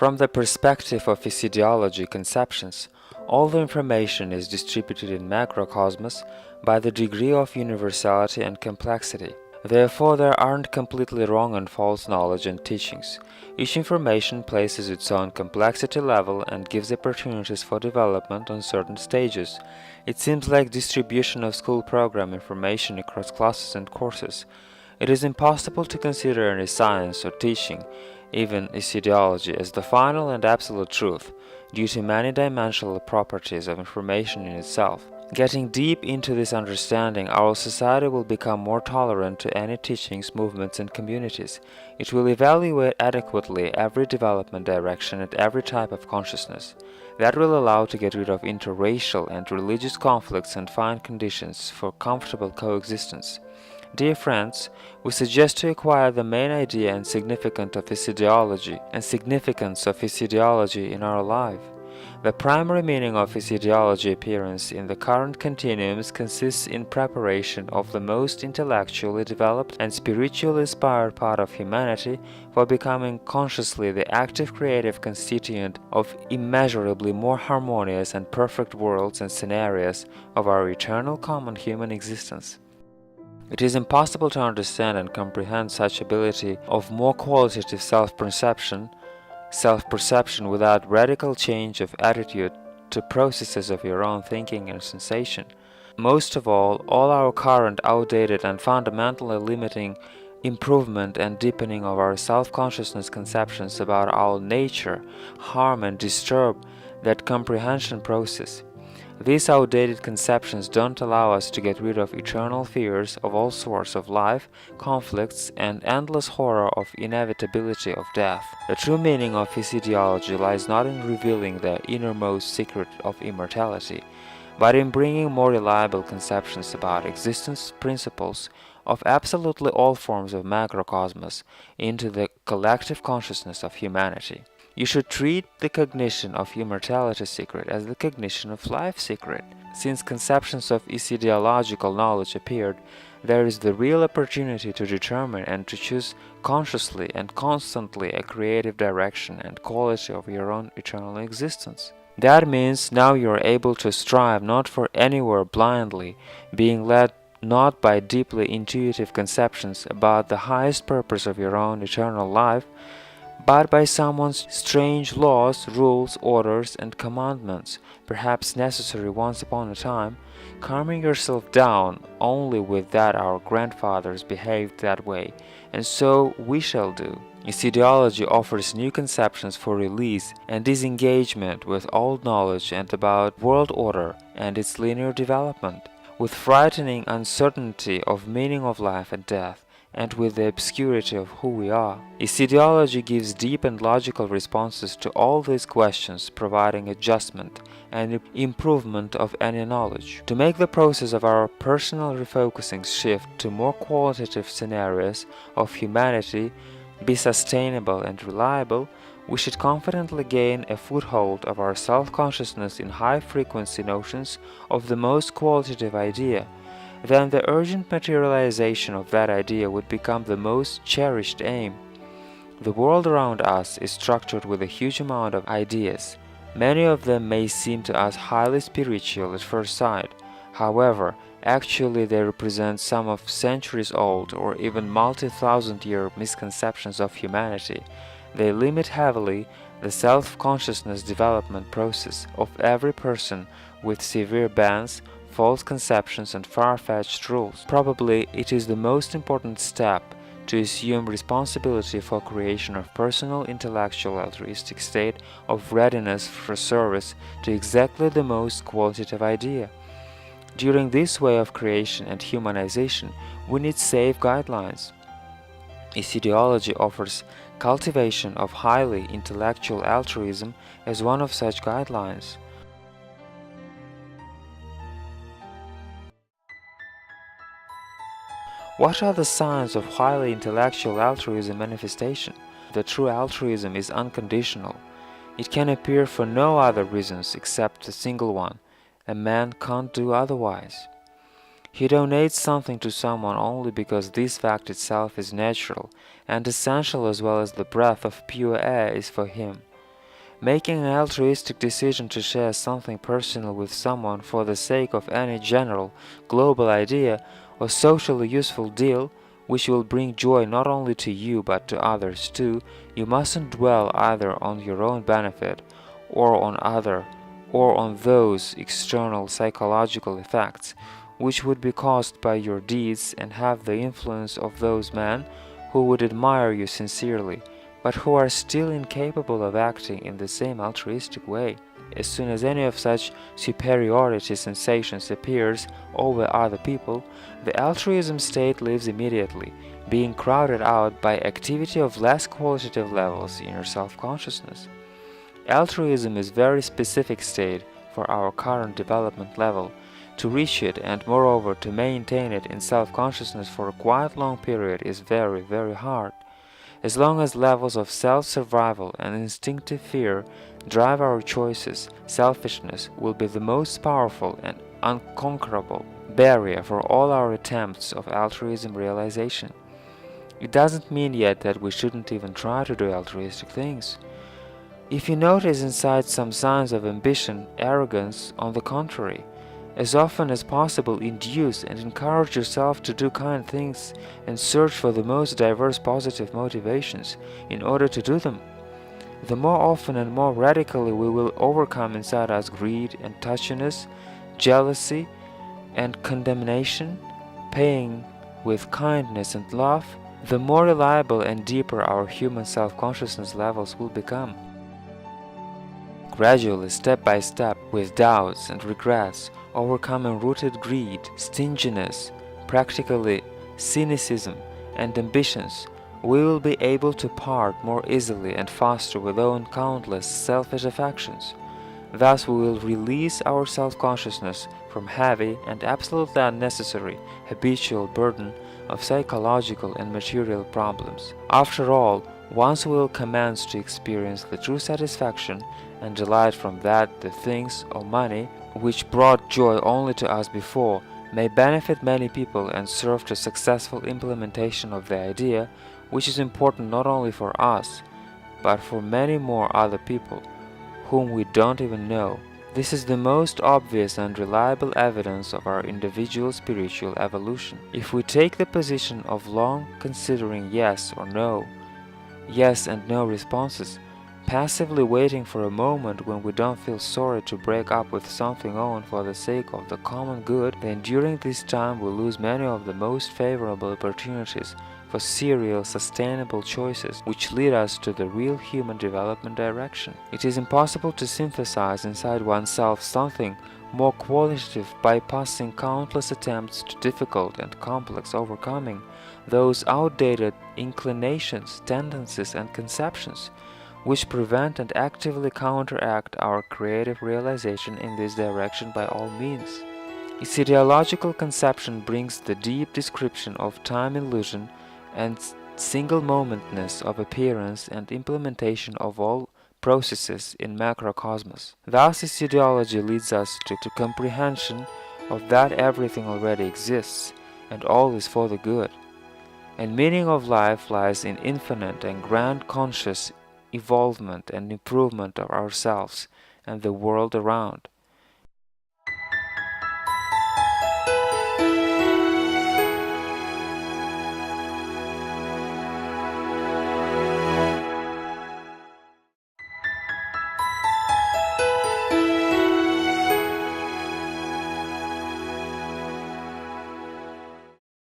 From the perspective of Iissiidiology conceptions, all the information is distributed in macrocosmos by the degree of universality and complexity. Therefore, there aren't completely wrong and false knowledge and teachings. Each information places its own complexity level and gives opportunities for development on certain stages. It seems like distribution of school program information across classes and courses. It is impossible to consider any science or teaching, even Iissiidiology, as the final and absolute truth, due to many dimensional properties of information in itself. Getting deep into this understanding, our society will become more tolerant to any teachings, movements, and communities. It will evaluate adequately every development direction and every type of consciousness. That will allow to get rid of interracial and religious conflicts and find conditions for comfortable coexistence. Dear friends, we suggest to acquire the main idea and significance of Iissiidiology in our life. The primary meaning of Iissiidiology appearance in the current continuums consists in preparation of the most intellectually developed and spiritually inspired part of humanity for becoming consciously the active creative constituent of immeasurably more harmonious and perfect worlds and scenarios of our eternal common human existence. It is impossible to understand and comprehend such ability of more qualitative self-perception without radical change of attitude to processes of your own thinking and sensation. Most of all our current outdated and fundamentally limiting improvement and deepening of our self-consciousness conceptions about our nature harm and disturb that comprehension process. These outdated conceptions don't allow us to get rid of eternal fears of all sorts of life, conflicts, and endless horror of inevitability of death. The true meaning of Iissiidiology lies not in revealing the innermost secret of immortality, but in bringing more reliable conceptions about existence principles of absolutely all forms of macrocosmos into the collective consciousness of humanity. You should treat the cognition of immortality secret as the cognition of life secret. Since conceptions of Iissiidiological knowledge appeared, there is the real opportunity to determine and to choose consciously and constantly a creative direction and quality of your own eternal existence. That means now you are able to strive not for anywhere blindly, being led not by deeply intuitive conceptions about the highest purpose of your own eternal life, but by someone's strange laws, rules, orders, and commandments, perhaps necessary once upon a time, calming yourself down only with that our grandfathers behaved that way, and so we shall do. Iissiidiology offers new conceptions for release and disengagement with old knowledge and about world order and its linear development, with frightening uncertainty of meaning of life and death, and with the obscurity of who we are. Iissiidiology gives deep and logical responses to all these questions, providing adjustment and improvement of any knowledge. To make the process of our personal refocusing shift to more qualitative scenarios of humanity be sustainable and reliable, we should confidently gain a foothold of our self-consciousness in high-frequency notions of the most qualitative idea. Then the urgent materialization of that idea would become the most cherished aim. The world around us is structured with a huge amount of ideas. Many of them may seem to us highly spiritual at first sight. However, actually they represent some of centuries-old or even multi-thousand-year misconceptions of humanity. They limit heavily the self-consciousness development process of every person with severe bans, false conceptions, and far-fetched rules. Probably it is the most important step to assume responsibility for creation of personal intellectual altruistic state of readiness for service to exactly the most qualitative idea. During this way of creation and humanization, we need safe guidelines. Iissiidiology offers cultivation of highly intellectual altruism as one of such guidelines. What are the signs of highly intellectual altruism manifestation? The true altruism is unconditional. It can appear for no other reasons except a single one: a man can't do otherwise. He donates something to someone only because this fact itself is natural and essential, as well as the breath of pure air is for him. Making an altruistic decision to share something personal with someone for the sake of any general, global idea or socially useful deal, which will bring joy not only to you but to others too, you mustn't dwell either on your own benefit or on those external psychological effects which would be caused by your deeds and have the influence of those men who would admire you sincerely, but who are still incapable of acting in the same altruistic way. As soon as any of such superiority sensations appears over other people, the altruism state leaves immediately, being crowded out by activity of less qualitative levels in your self-consciousness. Altruism is a very specific state for our current development level. To reach it and moreover to maintain it in self-consciousness for a quite long period is very, very hard. As long as levels of self-survival and instinctive fear drive our choices, selfishness will be the most powerful and unconquerable barrier for all our attempts of altruism realization. It doesn't mean yet that we shouldn't even try to do altruistic things. If you notice inside some signs of ambition, arrogance, on the contrary, as often as possible induce and encourage yourself to do kind things and search for the most diverse positive motivations in order to do them. The more often and more radically we will overcome inside us greed and touchiness, jealousy and condemnation, paying with kindness and love, the more reliable and deeper our human self-consciousness levels will become. Gradually, step by step, with doubts and regrets, overcoming rooted greed, stinginess, practically cynicism, and ambitions, we will be able to part more easily and faster with own countless selfish affections. Thus we will release our self-consciousness from heavy and absolutely unnecessary habitual burden of psychological and material problems. After all, once we will commence to experience the true satisfaction and delight from that, the things or money which brought joy only to us before may benefit many people and serve to successful implementation of the idea, which is important not only for us, but for many more other people whom we don't even know. This is the most obvious and reliable evidence of our individual spiritual evolution. If we take the position of long considering yes or no, yes and no responses, passively waiting for a moment when we don't feel sorry to break up with something owned for the sake of the common good, then during this time we lose many of the most favorable opportunities for serial, sustainable choices which lead us to the real human development direction. It is impossible to synthesize inside oneself something more qualitative by passing countless attempts to difficult and complex overcoming those outdated inclinations, tendencies, and conceptions which prevent and actively counteract our creative realization in this direction by all means. Iissiidiological conception brings the deep description of time illusion and single-momentedness of appearance and implementation of all processes in macrocosmos. Thus, Iissiidiology leads us to comprehension of that everything already exists and all is for the good. And meaning of life lies in infinite and grand conscious evolvement and improvement of ourselves and the world around.